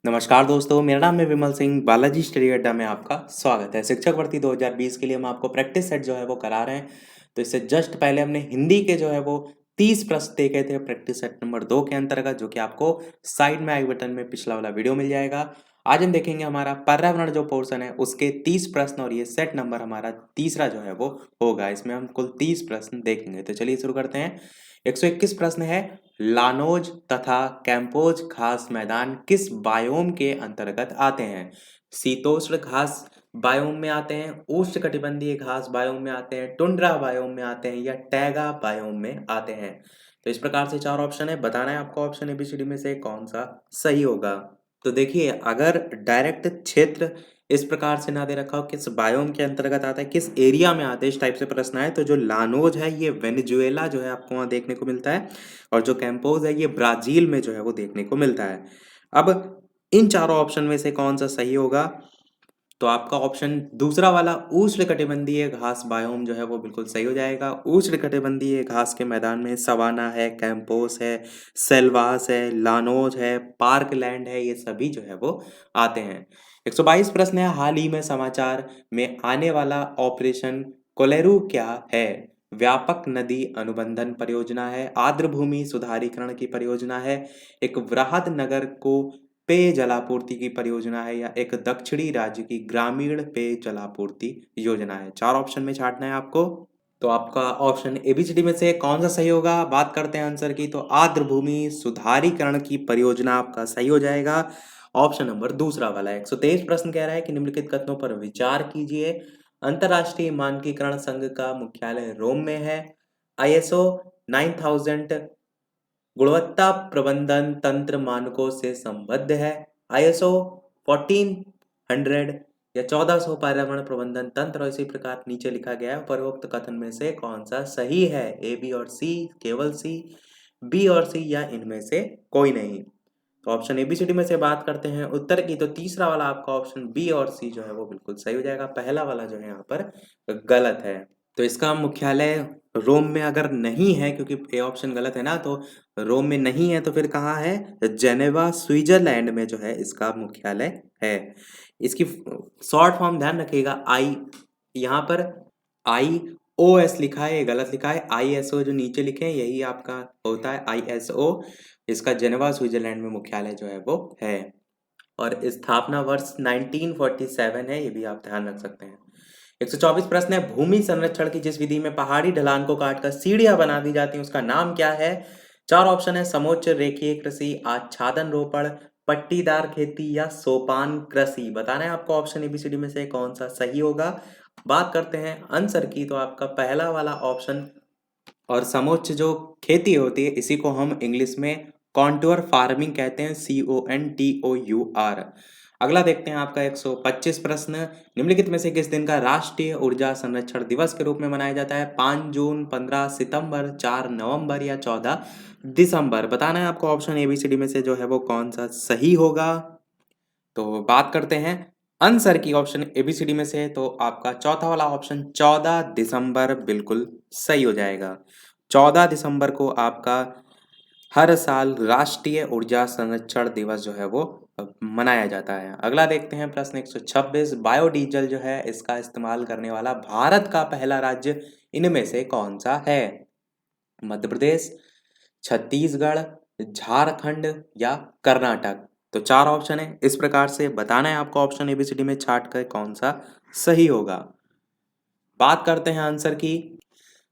नमस्कार दोस्तों, मेरा नाम है विमल सिंह। बालाजी स्टडी अड्डा में आपका स्वागत है। शिक्षक भर्ती 2020 के लिए हम आपको प्रैक्टिस सेट जो है वो करा रहे हैं। तो इससे जस्ट पहले हमने हिंदी के जो है वो 30 प्रश्न देखे थे प्रैक्टिस सेट नंबर 2 के अंतर्गत, जो कि आपको साइड में आई बटन में पिछला वाला वीडियो मिल जाएगा। आज हम देखेंगे हमारा पर्यावरण जो पोर्शन है उसके 30 प्रश्न, और ये सेट नंबर हमारा तीसरा जो है वो होगा। इसमें हम कुल 30 प्रश्न देखेंगे। तो चलिए शुरू करते हैं। 121 प्रश्न है, लानोज तथा कैंपोज घास मैदान किस बायोम के अंतर्गत आते हैं? शीतोष्ण घास बायोम में आते हैं, उष्णकटिबंधीय घास बायोम में आते हैं, टुंड्रा बायोम में आते हैं, या टैगा बायोम में आते हैं? तो इस प्रकार से 4 ऑप्शन है, बताना है आपको ऑप्शन एबीसीडी में से कौन सा सही होगा। तो देखिए, अगर डायरेक्ट क्षेत्र इस प्रकार से ना दे रखा हो, किस बायोम के अंतर्गत आता है, किस एरिया में आता है, इस टाइप से प्रश्न आए, तो जो लानोज है ये वेनेजुएला जो है आपको वहाँ देखने को मिलता है, और जो कैंपोज है ये ब्राजील में जो है वो देखने को मिलता है। अब इन चारों ऑप्शन में से कौन सा सही होगा? तो आपका ऑप्शन दूसरा वाला उष्णकटिबंधीय घास बायोम जो है वो बिल्कुल सही हो जाएगा। उष्णकटिबंधीय घास के मैदान में सवाना है, कैंपोस है, सेल्वास है, लानोज है, पार्क लैंड है, ये सभी जो है वो आते हैं। 122 प्रश्न है, हाल ही में समाचार में आने वाला ऑपरेशन कोलेरू क्या है? व्यापक नदी अनुबंधन परियोजना है, आर्द्र भूमि सुधारीकरण की परियोजना है, एक वृहद नगर को पेय जलापूर्ति की परियोजना है, या एक दक्षिणी राज्य की ग्रामीण पेय जलापूर्ति योजना है? 4 ऑप्शन में छांटना है आपको। तो आपका ऑप्शन एबीसीडी में से कौन सा सही होगा? बात करते हैं आंसर की, तो आर्द्र भूमि सुधारीकरण की परियोजना आपका सही हो जाएगा। ऑप्शन नंबर दूसरा वाला है। 123 प्रश्न कह रहा है कि निम्नलिखित कथनों पर विचार कीजिए। अंतरराष्ट्रीय मानकीकरण संघ का मुख्यालय रोम में है। आईएसओ 9000 गुणवत्ता प्रबंधन तंत्र मानकों से संबद्ध है। आईएसओ 1400 या 1400 पर्यावरण प्रबंधन तंत्र, और इसी प्रकार नीचे लिखा गया है। उपरोक्त कथन में से कौन सा सही है? ए, बी और सी, केवल सी, बी और सी, या इनमें से कोई नहीं? तो ऑप्शन एबीसीडी में से बात करते हैं उत्तर की, तो तीसरा वाला आपका ऑप्शन बी और सी जो है वो बिल्कुल सही हो जाएगा। पहला वाला जो है यहाँ पर गलत है। तो इसका मुख्यालय रोम में अगर नहीं है, क्योंकि ए ऑप्शन गलत है ना, तो रोम में नहीं है, तो फिर कहाँ है? जेनेवा स्विट्जरलैंड में जो है इसका मुख्यालय है। इसकी शॉर्ट फॉर्म ध्यान रखिएगा, आई, यहाँ पर आई ओ एस लिखा है, ये गलत लिखा है। आई एस ओ जो नीचे लिखे हैं यही आपका होता है आई एस ओ। इसका जेनेवा स्विट्जरलैंड में मुख्यालय जो है वो है, और स्थापना वर्ष 1947 है, ये भी आप ध्यान रख सकते हैं। 124 प्रश्न है, भूमि संरक्षण की जिस विधि में पहाड़ी ढलान को काटकर सीढ़ियां बना दी जाती हैं उसका नाम क्या है? 4 ऑप्शन है, समोच्च रेखीय कृषि, आच्छादन रोपण, पट्टीदार खेती, या सोपान कृषि? बताना है आपको ऑप्शन एबीसीडी में से कौन सा सही होगा। बात करते हैं आंसर की, तो आपका पहला वाला ऑप्शन, और समोच्च जो खेती होती है इसी को हम इंग्लिश में कॉन्टूर फार्मिंग कहते हैं, CONTOUR। अगला देखते हैं आपका 125 प्रश्न, निम्नलिखित में से किस दिन का राष्ट्रीय ऊर्जा संरक्षण दिवस के रूप में मनाया जाता है? 5 जून, 15 सितंबर, 4 नवंबर, या 14 दिसंबर? बताना है आपको ऑप्शन एबीसीडी में से जो है वो कौन सा सही होगा। तो बात करते हैं आंसर की ऑप्शन एबीसीडी में से, तो आपका चौथा वाला ऑप्शन 14 दिसंबर बिल्कुल सही हो जाएगा। 14 दिसंबर को आपका हर साल राष्ट्रीय ऊर्जा संरक्षण दिवस जो है वो मनाया जाता है। अगला देखते हैं प्रश्न 126, बायोडीजल जो है इसका इस्तेमाल करने वाला भारत का पहला राज्य इनमें से कौन सा है? मध्य प्रदेश, छत्तीसगढ़, झारखंड, या कर्नाटक? तो 4 ऑप्शन है, इस प्रकार से बताना है आपको ऑप्शन एबीसीडी में छाट कर कौन सा सही होगा। बात करते हैं आंसर की,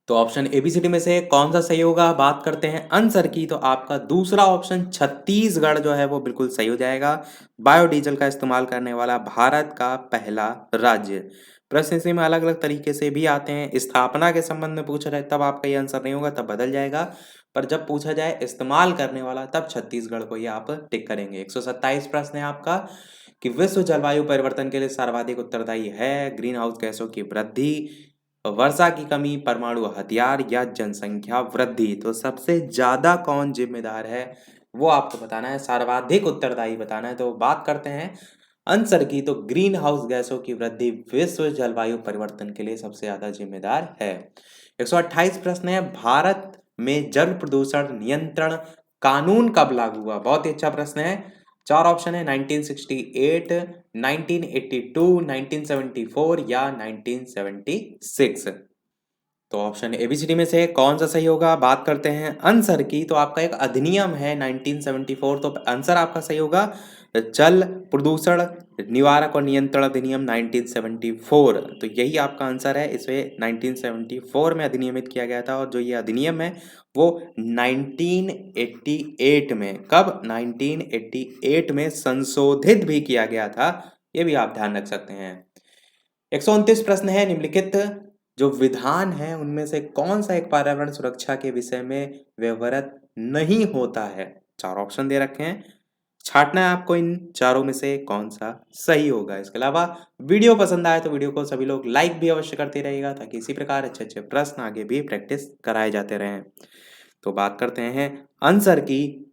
तो ऑप्शन एबीसीडी में से कौन सा सही होगा। बात करते हैं आंसर की, तो आपका दूसरा ऑप्शन छत्तीसगढ़ जो है वो बिल्कुल सही हो जाएगा। बायोडीजल का इस्तेमाल करने वाला भारत का पहला राज्य। प्रश्न इसी में अलग अलग तरीके से भी आते हैं। स्थापना के संबंध में पूछा जाए तब आपका ये आंसर नहीं होगा, तब बदल जाएगा। पर जब पूछा जाए इस्तेमाल करने वाला, तब छत्तीसगढ़ को ये आप टिक करेंगे। 127 प्रश्न है आपका कि विश्व जलवायु परिवर्तन के लिए सर्वाधिक उत्तरदायी है? ग्रीन हाउस गैसों की वृद्धि, वर्षा की कमी, परमाणु हथियार, या जनसंख्या वृद्धि? तो सबसे ज्यादा कौन जिम्मेदार है वो आपको बताना है, सर्वाधिक उत्तरदायी बताना है। तो बात करते हैं आंसर की, तो ग्रीन हाउस गैसों की वृद्धि विश्व जलवायु परिवर्तन के लिए सबसे ज्यादा जिम्मेदार है। 128 प्रश्न है, भारत में जल प्रदूषण नियंत्रण कानून कब लागू हुआ? बहुत ही अच्छा प्रश्न है। चार ऑप्शन है 1968, 1982, 1974 या 1976। तो ऑप्शन एबीसीडी में से कौन सा सही होगा? बात करते हैं आंसर की। तो आपका एक अधिनियम है 1974, तो आंसर आपका सही होगा जल प्रदूषण निवारक और नियंत्रण अधिनियम 1974। तो यही आपका आंसर है। इसे 1974 में अधिनियमित किया गया था और जो ये अधिनियम है वो 1988 में, कब? 1988 में संशोधित भी किया गया था। ये भी आप ध्यान रख सकते हैं। 129 प्रश्न है। निम्नलिखित जो विधान है उनमें से कौन सा एक पर्यावरण सुरक्षा के विषय में व्यवहारिक नहीं होता है? चार ऑप्शन दे रखे हैं, छांटना है आपको इन चारों में से कौन सा सही होगा। इसके अलावा वीडियो पसंद आए तो वीडियो को सभी लोग लाइक भी अवश्य करते रहिएगा, ताकि इसी प्रकार अच्छे अच्छे प्रश्न आगे भी प्रैक्टिस कराए जाते रहें। तो बात करते हैं आंसर की।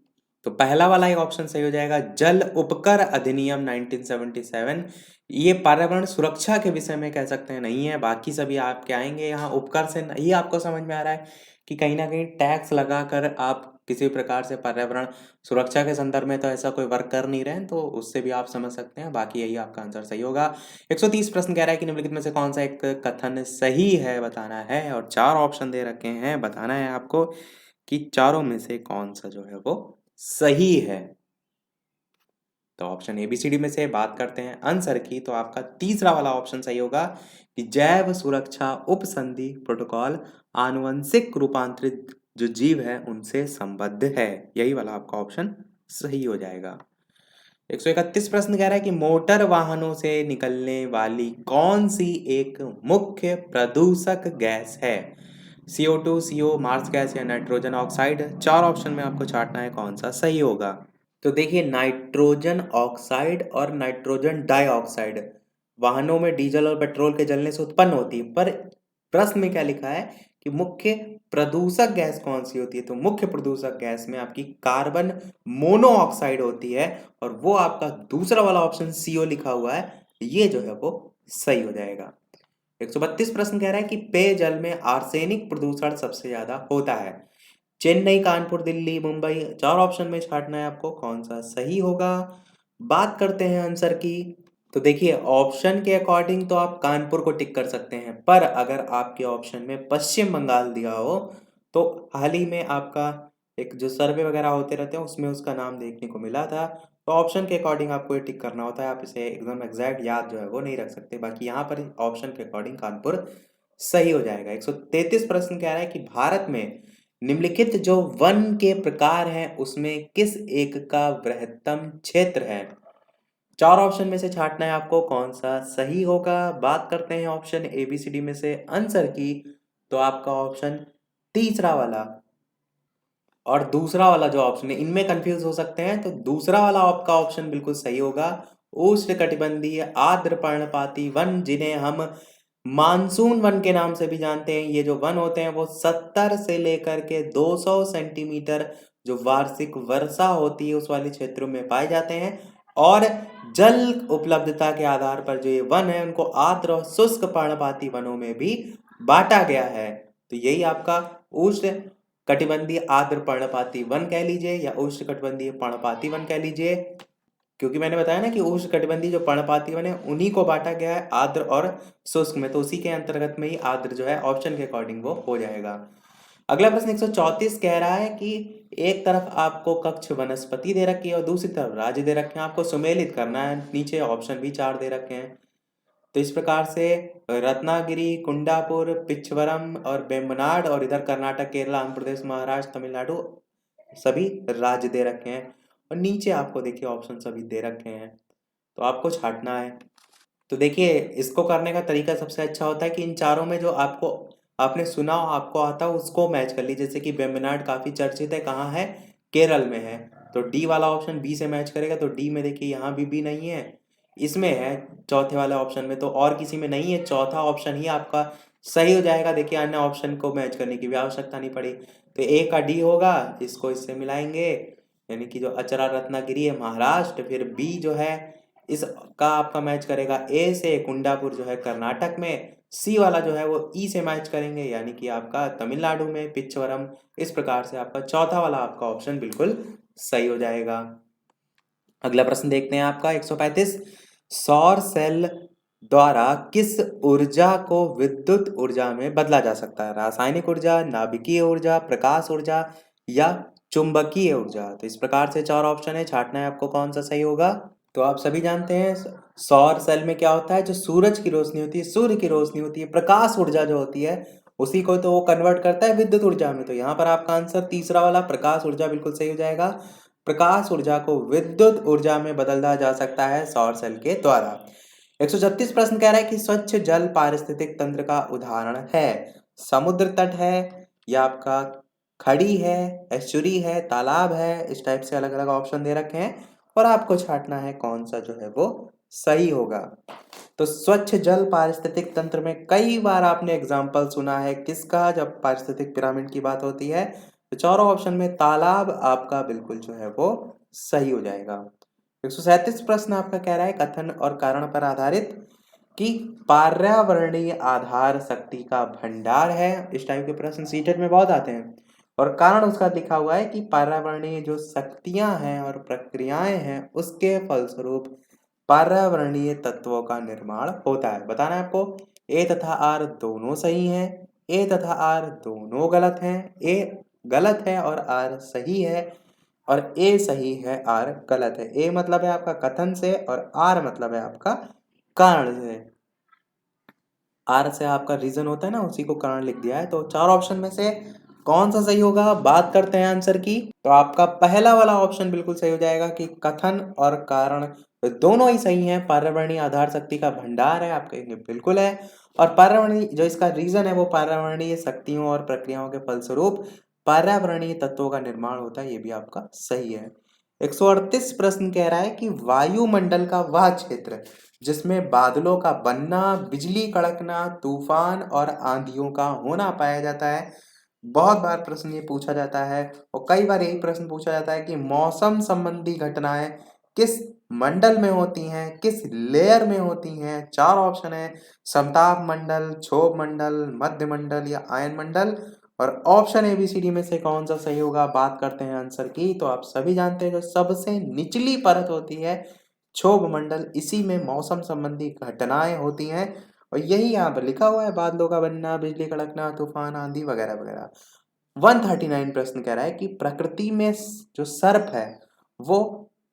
तो पहला वाला एक ऑप्शन सही हो जाएगा, जल उपकर अधिनियम 1977। ये पर्यावरण सुरक्षा के विषय में कह सकते हैं नहीं है, बाकी सभी आपके आएंगे। यहाँ उपकर से नहीं आपको समझ में आ रहा है कि कहीं ना कहीं टैक्स लगाकर आप किसी प्रकार से पर्यावरण सुरक्षा के संदर्भ में तो ऐसा कोई वर्क कर नहीं रहे हैं, तो उससे भी आप समझ सकते हैं। बाकी यही आपका आंसर सही होगा। 130 प्रश्न कह रहा है कि निम्नलिखित में से कौन सा एक कथन सही है बताना है, और चार ऑप्शन दे रखे हैं, बताना है आपको कि चारों में से कौन सा जो है वो सही है। तो ऑप्शन एबीसीडी में से बात करते हैं आंसर की। तो आपका तीसरा वाला ऑप्शन सही होगा कि जैव सुरक्षा उपसंधि प्रोटोकॉल आनुवंशिक रूपांतरित जो जीव है उनसे संबद्ध है। यही वाला आपका ऑप्शन सही हो जाएगा। 131 प्रश्न कह रहा है कि मोटर वाहनों से निकलने वाली कौन सी एक मुख्य प्रदूषक गैस है? CO2, CO, मार्स गैस या नाइट्रोजन ऑक्साइड। चार ऑप्शन में आपको छांटना है कौन सा सही होगा। तो देखिए, नाइट्रोजन ऑक्साइड और नाइट्रोजन डाइऑक्साइड वाहनों में डीजल और पेट्रोल के जलने से उत्पन्न होती है, पर प्रश्न में क्या लिखा है कि मुख्य प्रदूषक गैस कौन सी होती है? तो मुख्य प्रदूषक गैस में आपकी कार्बन मोनोऑक्साइड होती है, और वो आपका दूसरा वाला ऑप्शन CO लिखा हुआ है, ये जो है वो सही हो जाएगा। 132 प्रश्न कह रहा है कि पेयजल में आर्सेनिक प्रदूषण सबसे ज्यादा होता है। चेन्नई, कानपुर, दिल्ली, मुंबई। चार ऑप्शन में छांटना है आपको कौन सा सही होगा। बात करते हैं आंसर की। तो देखिए, ऑप्शन के अकॉर्डिंग तो आप कानपुर को टिक कर सकते हैं, पर अगर आपके ऑप्शन में पश्चिम बंगाल दिया हो तो हाल ही में आपका एक जो सर्वे वगैरह होते रहते हैं उसमें उसका नाम देखने को मिला था, तो ऑप्शन के अकॉर्डिंग आपको ये टिक करना होता है। आप इसे एकदम एग्जैक्ट याद जो है वो नहीं रख सकते। बाकी यहाँ पर ऑप्शन के अकॉर्डिंग कानपुर सही हो जाएगा। 133 प्रश्न कह रहा है कि भारत में निम्नलिखित जो वन के प्रकार हैं उसमें किस एक का बृहत्तम क्षेत्र है? चार ऑप्शन में से छांटना है आपको कौन सा सही होगा। बात करते हैं ऑप्शन एबीसीडी में से आंसर की। तो आपका ऑप्शन तीसरा वाला और दूसरा वाला जो ऑप्शन है इनमें कंफ्यूज हो सकते हैं, तो दूसरा वाला आपका ऑप्शन बिल्कुल सही होगा। उष्णकटिबंधीय आर्द्र पर्णपाती वन, जिन्हें हम मानसून वन के नाम से भी जानते हैं, ये जो वन होते हैं वो 70 से लेकर के 200 सेंटीमीटर जो वार्षिक वर्षा होती है उस वाले क्षेत्रों में पाए जाते हैं, और जल उपलब्धता के आधार पर जो ये वन है उनको आर्द्र और शुष्क पर्णपाती वनों में भी बांटा गया है। तो यही आपका उष्ण कटिबंधीय आर्द्र पर्णपाती वन कह लीजिए या उष्ण कटिबंधीय पर्णपाती वन कह लीजिए, क्योंकि मैंने बताया ना कि उष्ण कटिबंधीय जो पर्णपाती वन है उन्हीं को बांटा गया है आर्द्र और शुष्क में, तो उसी के अंतर्गत में ही आर्द्र जो है ऑप्शन के अकॉर्डिंग वो हो जाएगा। अगला प्रश्न 134 कह रहा है कि एक तरफ आपको कक्ष वनस्पति दे रखी है और दूसरी तरफ राज्य दे रखे हैं, आपको सुमेलित करना है। नीचे ऑप्शन भी चार दे रखे हैं, तो इस प्रकार से रत्नागिरी, कुंडापुर, पिछवरम और बेम्बनाड, और इधर कर्नाटक, केरल, आंध्र प्रदेश, महाराष्ट्र, तमिलनाडु सभी राज्य दे रखे हैं, और नीचे आपको देखिए ऑप्शन सभी दे रखे हैं, तो आपको छांटना है। तो देखिए, इसको करने का तरीका सबसे अच्छा होता है कि इन चारों में जो आपको आपने सुना हो आपको आता हो उसको मैच कर लीजिए। जैसे कि बेम्बनाड काफी चर्चित है, कहाँ है? केरल में है, तो डी वाला ऑप्शन बी से मैच करेगा। तो डी में देखिए यहाँ भी बी नहीं है, इसमें है चौथे वाले ऑप्शन में, तो और किसी में नहीं है, चौथा ऑप्शन ही आपका सही हो जाएगा। देखिए, अन्य ऑप्शन को मैच करने की भी आवश्यकता नहीं पड़ी, तो ए का डी होगा, इसको इससे मिलाएंगे, यानी कि जो अचरा रत्नागिरी है महाराष्ट्र, फिर बी जो है इसका आपका मैच करेगा ए से, कुंडापुर जो है कर्नाटक में, सी वाला जो है वो ई से मैच करेंगे, यानी कि आपका तमिलनाडु में पिच्चवरम। इस प्रकार से आपका चौथा वाला आपका ऑप्शन बिल्कुल सही हो जाएगा। अगला प्रश्न देखते हैं आपका 135। सौर सेल द्वारा किस ऊर्जा को विद्युत ऊर्जा में बदला जा सकता है? रासायनिक ऊर्जा, नाभिकीय ऊर्जा, प्रकाश ऊर्जा या चुंबकीय ऊर्जा? तो इस प्रकार से 4 ऑप्शन है, छांटना है आपको कौन सा सही होगा। तो आप सभी जानते हैं सौर सेल में क्या होता है, जो सूरज की रोशनी होती है, सूर्य की रोशनी होती है, प्रकाश ऊर्जा जो होती है उसी को तो वो कन्वर्ट करता है विद्युत ऊर्जा में। तो यहाँ पर आपका आंसर तीसरा वाला प्रकाश ऊर्जा बिल्कुल सही हो जाएगा। प्रकाश ऊर्जा को विद्युत ऊर्जा में बदला जा सकता है सौर सेल के द्वारा। 136 प्रश्न कह रहा है कि स्वच्छ जल पारिस्थितिक तंत्र का उदाहरण है। समुद्र तट है या आपका खड़ी है, एस्चुरी है, तालाब है, इस टाइप से अलग अलग ऑप्शन दे रखे हैं और आपको छांटना है कौन सा जो है वो सही होगा। तो स्वच्छ जल पारिस्थितिक तंत्र में कई बार आपने एग्जाम्पल सुना है किसका, जब पारिस्थितिक पिरामिड की बात होती है। तो चारों ऑप्शन में तालाब आपका बिल्कुल जो है वो सही हो जाएगा। 137 प्रश्न आपका कह रहा है कथन और कारण पर आधारित कि पर्यावरणीय आधार शक्ति का भंडार है। इस टाइप के प्रश्न सीटेट में बहुत आते हैं और कारण उसका लिखा हुआ है कि पर्यावरणीय जो शक्तियां हैं और प्रक्रियाएं हैं उसके फलस्वरूप पर्यावरणीय तत्वों का निर्माण होता है। बताना है आपको ए तथा आर दोनों सही हैं, ए तथा आर दोनों गलत हैं, ए गलत है और आर सही है और ए सही है आर गलत है। ए मतलब है आपका कथन से और आर मतलब है आपका कारण से। आर से आपका रीजन होता है ना, उसी को कारण लिख दिया है। तो 4 ऑप्शन में से कौन सा सही होगा, बात करते हैं आंसर की। तो आपका पहला वाला ऑप्शन बिल्कुल सही हो जाएगा कि कथन और कारण दोनों ही सही हैं। पर्यावरणीय आधार शक्ति का भंडार है आपके लिए बिल्कुल है और पर्यावरणीय जो इसका रीजन है वो पर्यावरणीय शक्तियों और प्रक्रियाओं के फलस्वरूप पर्यावरणीय तत्वों का निर्माण होता है, ये भी आपका सही है। 138 प्रश्न कह रहा है कि वायुमंडल का वह क्षेत्र जिसमें बादलों का बनना, बिजली कड़कना, तूफान और आंधियों का होना पाया जाता है। बहुत बार प्रश्न ये पूछा जाता है और कई बार यही प्रश्न पूछा जाता है कि मौसम संबंधी घटनाएं किस मंडल में होती हैं, किस लेयर में होती हैं। 4 ऑप्शन है, समताप मंडल, क्षोभ मंडल, मध्य मंडल या आयन मंडल। और ऑप्शन एबीसीडी में से कौन सा सही होगा, बात करते हैं आंसर की। तो आप सभी जानते हैं जो सबसे निचली परत होती है क्षोभ मंडल, इसी में मौसम संबंधी घटनाएं होती हैं और यही यहाँ पर लिखा हुआ है, बादलों का बनना, बिजली कड़कना, तूफान, आंधी वगैरह वगैरह। 139 प्रश्न कह रहा है कि प्रकृति में जो सर्प है वो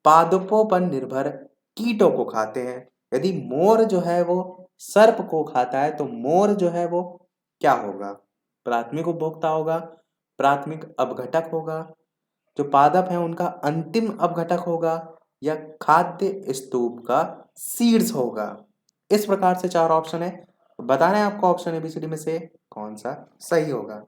पादपों पर निर्भर कीटों को खाते हैं। यदि मोर जो है वो सर्प को खाता है तो मोर जो है वो क्या होगा, प्राथमिक उपभोक्ता होगा, प्राथमिक अपघटक होगा, जो पादप है उनका अंतिम अपघटक होगा या खाद्य स्तूप का शीर्ष होगा। इस प्रकार से 4 ऑप्शन है, बताना है आपको ऑप्शन एबीसीडी में से कौन सा सही होगा।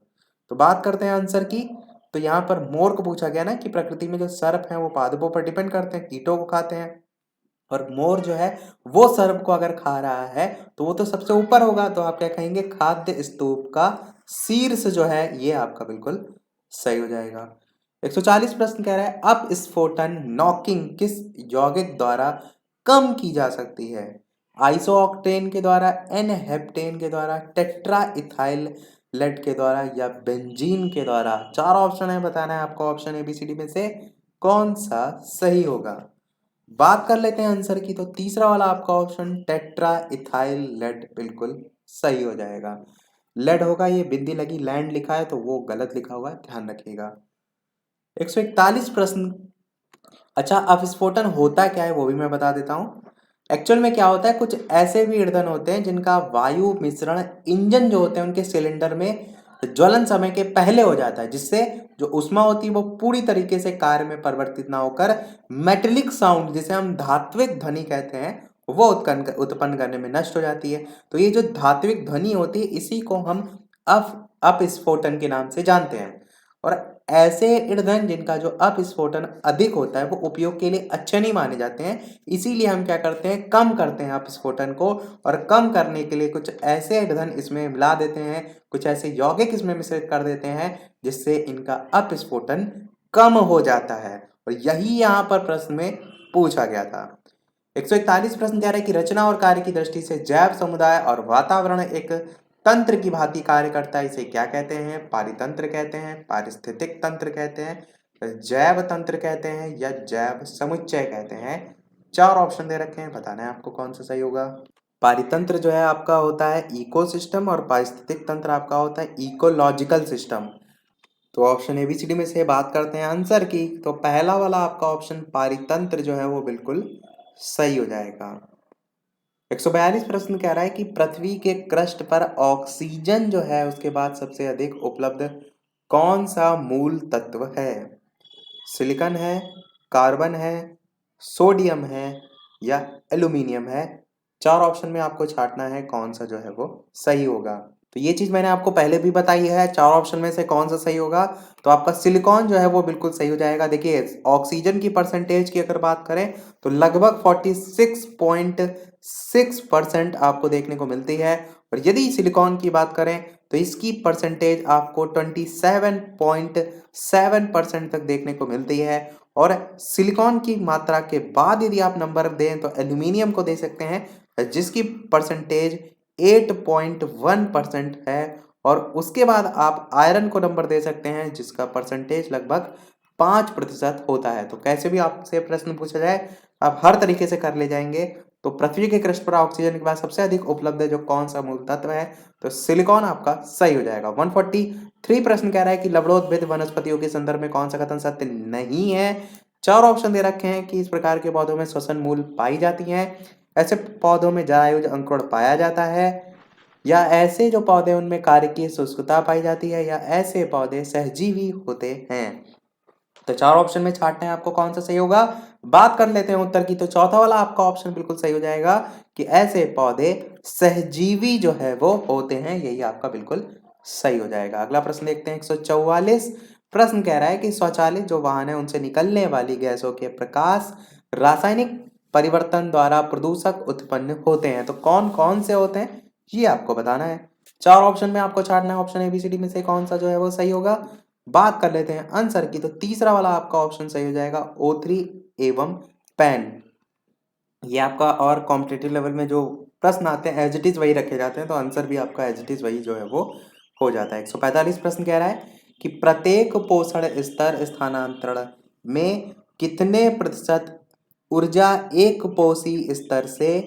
तो बात करते हैं आंसर की। तो यहाँ पर मोर को पूछा गया ना कि प्रकृति में जो सर्प है वो पादपों पर डिपेंड करते हैं, कीटों को खाते हैं और मोर जो है वो सर्प को अगर खा रहा है तो वो तो सबसे ऊपर होगा। तो आप क्या कहेंगे, खाद्य स्तूप का शीर्ष जो है ये आपका बिल्कुल सही हो जाएगा। 140 प्रश्न कह रहा है अप स्फोटन नॉकिंग किस यौगिक द्वारा कम की जा सकती है? आइसोऑक्टेन के द्वारा, एन हेप्टेन के द्वारा, टेट्रा इथाइल लेड के द्वारा या बेंजीन के द्वारा। 4 ऑप्शन है, बताना है आपको ऑप्शन एबीसीडी में से कौन सा सही होगा। बात कर लेते हैं आंसर की। तो तीसरा वाला आपका ऑप्शन टेट्रा इथाइल लेड बिल्कुल सही हो जाएगा। लेड होगा, ये बिंदी लगी लैंड लिखा है तो वो गलत लिखा हुआ है, ध्यान रखिएगा। 141 प्रश्न। अच्छा, अब विस्फोटन होता क्या है वो भी मैं बता देता हूँ। एक्चुअल में क्या होता है, कुछ ऐसे भी ईंधन होते हैं जिनका वायु मिश्रण इंजन जो होते हैं उनके सिलेंडर में ज्वलन समय के पहले हो जाता है, जिससे जो ऊष्मा होती है वो पूरी तरीके से कार्य में परिवर्तित ना होकर मेटेलिक साउंड, जिसे हम धात्विक ध्वनि कहते हैं, वो उत्पन्न करने में नष्ट हो जाती है। तो ये जो धात्विक ध्वनि होती है इसी को हम अपस्फोटन के नाम से जानते हैं। और ऐसे ईंधन जिनका जो अपस्फोटन अधिक होता है वो उपयोग के लिए अच्छे नहीं माने जाते हैं, इसीलिए हम क्या करते हैं, कम करते हैं अपस्फोटन को। और कम करने के लिए कुछ ऐसे ईंधन इसमें मिला देते हैं, कुछ ऐसे यौगिक इसमें मिश्रित कर देते हैं जिससे इनका अपस्फोटन कम हो जाता है। और यही यहाँ पर प्रश्न में पूछा गया था। 141 प्रश्न कह रहा है कि रचना और कार्य की दृष्टि से जैव समुदाय और वातावरण एक तंत्र की भांति कार्य करता है, इसे क्या कहते हैं? पारितंत्र कहते हैं, पारिस्थितिक तंत्र कहते हैं जैव तंत्र कहते हैं या जैव समुच्चय कहते हैं? 4 ऑप्शन दे रखे हैं, बताना है आपको कौन सा सही होगा। पारितंत्र जो है आपका होता है इकोसिस्टम और पारिस्थितिक तंत्र आपका होता है इकोलॉजिकल सिस्टम। तो ऑप्शन एबीसीडी में से बात करते हैं आंसर की, तो पहला वाला आपका ऑप्शन पारितंत्र जो है वो बिल्कुल सही हो जाएगा। 142 प्रश्न कह रहा है कि पृथ्वी के क्रस्ट पर ऑक्सीजन जो है उसके बाद सबसे अधिक उपलब्ध कौन सा मूल तत्व है? सिलिकॉन है, कार्बन है, सोडियम है या एल्यूमिनियम है? 4 ऑप्शन में आपको छांटना है कौन सा जो है वो सही होगा। तो ये चीज मैंने आपको पहले भी बताई है, 4 ऑप्शन में से कौन सा सही होगा। तो आपका सिलिकॉन जो है वो बिल्कुल सही हो जाएगा। देखिए ऑक्सीजन की परसेंटेज की अगर बात करें तो लगभग 46.6% आपको देखने को मिलती है, और यदि सिलिकॉन की बात करें तो इसकी परसेंटेज आपको 27.7% तक देखने को मिलती है। और सिलिकॉन की मात्रा के बाद यदि आप नंबर दें तो एल्यूमिनियम को दे सकते हैं, जिसकी परसेंटेज 8.1% है। और उसके बाद आप आयरन को नंबर दे सकते हैं जिसका परसेंटेज लगभग 5% होता है। तो कैसे भी आपसे प्रश्न पूछा जाए आप हर तरीके से कर ले जाएंगे। तो पृथ्वी के क्रस्ट पर ऑक्सीजन के बाद सबसे अधिक उपलब्ध है जो कौन सा मूल तत्व है, तो सिलिकॉन आपका सही हो जाएगा। 143 प्रश्न कह रहा है कि लवणोद्भिद वनस्पतियों के संदर्भ में कौन सा कथन सत्य नहीं है? 4 ऑप्शन दे रखे हैं कि इस प्रकार के पौधों में श्वसन मूल पाई जाती हैं, ऐसे पौधों में जरायुज अंकुरण पाया जाता है, या ऐसे जो पौधे उनमें कार्यकीय शुष्कता पाई जाती है, या ऐसे पौधे सहजीवी होते हैं। तो 4 ऑप्शन में छांटना है आपको कौन सा सही होगा। बात कर लेते हैं उत्तर की, तो चौथा वाला आपका ऑप्शन बिल्कुल सही हो जाएगा कि ऐसे पौधे सहजीवी जो है वो होते हैं, यही आपका बिल्कुल सही हो जाएगा। अगला प्रश्न देखते हैं 144 प्रश्न कह रहा है कि स्वचालित जो वाहन है उनसे निकलने वाली गैसों के प्रकाश रासायनिक परिवर्तन द्वारा प्रदूषक उत्पन्न होते हैं। तो कौन कौन से होते हैं ये आपको बताना है। 4 ऑप्शन में आपको छांटना है ऑप्शन एबीसीडी में से कौन सा जो है वो सही होगा। बात कर लेते हैं आंसर की, तो तीसरा वाला आपका ऑप्शन सही हो जाएगा O3 एवं पैन। ये आपका और कॉम्पिटिटिव लेवल में जो प्रश्न आते हैं एज इट इज वही रखे जाते हैं, तो आंसर भी आपका एज इट इज वही जो है वो हो जाता है। 145 प्रश्न कह रहा है कि प्रत्येक पोषण स्तर स्थानांतरण में कितने प्रतिशत ऊर्जा एक पोषी स्तर से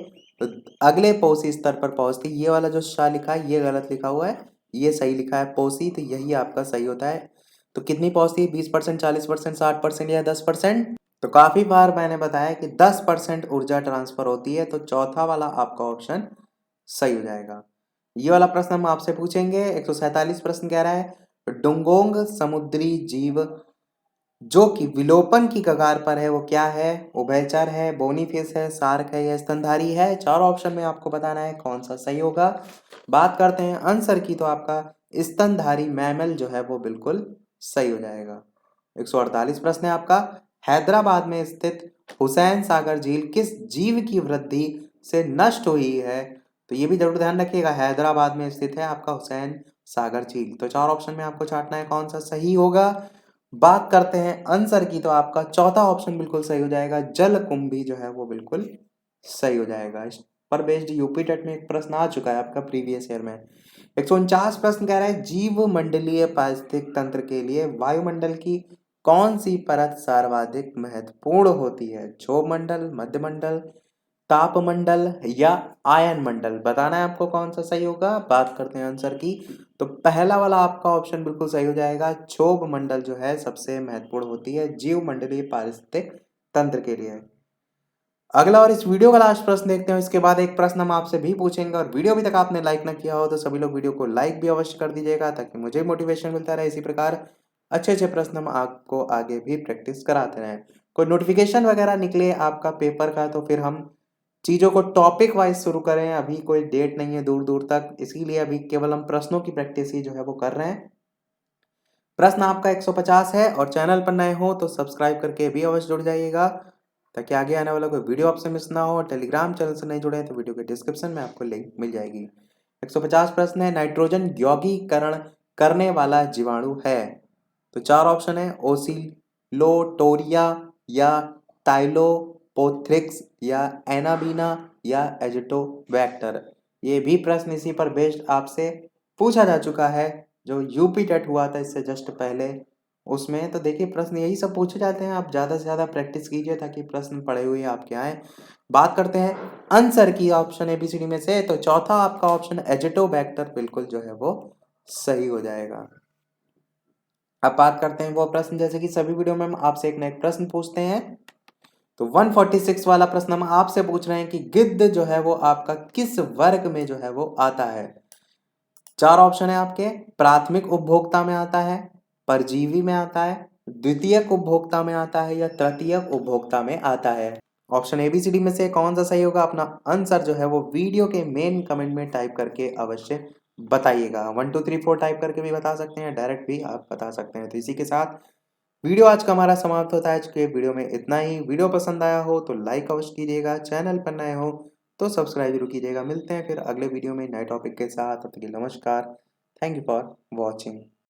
अगले पोषी स्तर पर पहुंचती? ये वाला जो श लिखा है ये गलत लिखा हुआ है, ये सही लिखा है पोषी, तो यही आपका सही होता है। तो कितनी पहुंचती है? 20%, 40%, 60% या 10%? तो काफी बार मैंने बताया कि 10% ऊर्जा ट्रांसफर होती है, तो चौथा वाला आपका ऑप्शन सही हो जाएगा। ये वाला प्रश्न हम आपसे पूछेंगे। 147 प्रश्न कह रहा है डुंगोंग समुद्री जीव जो कि विलोपन की कगार पर है वो क्या है? उभयचर है, बोनीफिश है, शार्क है या स्तनधारी है? 4 ऑप्शन में आपको बताना है कौन सा सही होगा। बात करते हैं आंसर की, तो आपका स्तनधारी मैमल जो है वो बिल्कुल सही हो जाएगा। 148 प्रश्न है आपका, हैदराबाद में स्थित हुसैन सागर झील किस जीव की वृद्धि से नष्ट हुई है? तो ये भी जरूर ध्यान रखिएगा, हैदराबाद में स्थित है आपका हुसैन सागर झील। तो 4 ऑप्शन में आपको छांटना है कौन सा सही होगा। बात करते हैं आंसर की, तो आपका चौथा ऑप्शन बिल्कुल सही हो जाएगा, जलकुंभी जो है वो बिल्कुल सही हो जाएगा। इस पर बेस्ड यूपी टेट में एक प्रश्न आ चुका है आपका प्रीवियस ईयर में। 149 प्रश्न कह रहा है जीव मंडलीय पारिस्थितिक तंत्र के लिए वायुमंडल की कौन सी परत सर्वाधिक महत्वपूर्ण होती है? क्षोभ मंडल, मध्यमंडल, तापमंडल या आयन मंडल? बताना है आपको कौन सा सही होगा। बात करते हैं आंसर की, तो पहला वाला आपका ऑप्शन बिल्कुल सही हो जाएगा, क्षोभ मंडल जो है सबसे महत्वपूर्ण होती है जीव मंडलीय पारिस्थितिक तंत्र के लिए। अगला और इस वीडियो का लास्ट प्रश्न देखते हैं, इसके बाद एक प्रश्न हम आपसे भी पूछेंगे। और वीडियो अभी तक आपने लाइक ना किया हो तो सभी लोग वीडियो को लाइक भी अवश्य कर दीजिएगा ताकि मुझे मोटिवेशन मिलता रहे इसी प्रकार अच्छे अच्छे प्रश्न हम आपको आगे भी प्रैक्टिस कराते रहें। कोई नोटिफिकेशन वगैरह निकले आपका पेपर का तो फिर हम चीज़ों को टॉपिक वाइज शुरू करें। अभी कोई डेट नहीं है दूर दूर तक, इसीलिए अभी केवल हम प्रश्नों की प्रैक्टिस ही जो है वो कर रहे हैं। प्रश्न आपका 150 है, और चैनल पर नए हो तो सब्सक्राइब करके भी अवश्य जुड़ जाइएगा ताकि आगे आने वाला कोई वीडियो आपसे मिस ना हो। टेलीग्राम चैनल से नहीं जुड़े हैं तो वीडियो के डिस्क्रिप्शन में आपको लिंक मिल जाएगी। 150 प्रश्न है, नाइट्रोजन यौगीकरण करने वाला जीवाणु है? तो 4 ऑप्शन है, ओसिलोटोरिया या टाइलोपोथ्रिक्स या एनाबीना या एजिटोबैक्टर। ये भी प्रश्न इसी पर बेस्ड आपसे पूछा जा चुका है जो यूपी टेट हुआ था इससे जस्ट पहले। उसमें तो देखिए प्रश्न यही सब पूछे जाते हैं, आप ज़्यादा से ज़्यादा प्रैक्टिस कीजिए ताकि प्रश्न पड़े हुए आपके आए। बात करते हैं आंसर की ऑप्शन एबीसीडी में से, तो चौथा आपका ऑप्शन एजिटोबैक्टर बिल्कुल जो है वो सही हो जाएगा। अब बात करते हैं वो प्रश्न, जैसे कि सभी वीडियो में हम आपसे एक ना एक प्रश्न पूछते हैं, तो 146 वाला प्रश्न हम आपसे पूछ रहे हैं कि गिद्ध जो है वो आपका किस वर्ग में जो है वो आता है। चार ऑप्शन है आपके, प्राथमिक उपभोक्ता में आता है, परजीवी में आता है, द्वितीयक उपभोक्ता में आता है, या तृतीयक उपभोक्ता में आता है। ऑप्शन एबीसीडी में से कौन सा सही होगा, अपना आंसर जो है वो वीडियो के मेन कमेंट में टाइप करके अवश्य बताइएगा। 1 2 3 4 टाइप करके भी बता सकते हैं, डायरेक्ट भी आप बता सकते हैं। तो इसी के साथ वीडियो आज का हमारा समाप्त होता है। आज के वीडियो में इतना ही। वीडियो पसंद आया हो तो लाइक अवश्य कीजिएगा, चैनल पर नए हो तो सब्सक्राइब जरूर कीजिएगा। मिलते हैं फिर अगले वीडियो में नए टॉपिक के साथ। तब तक के लिए नमस्कार। Thank you for watching.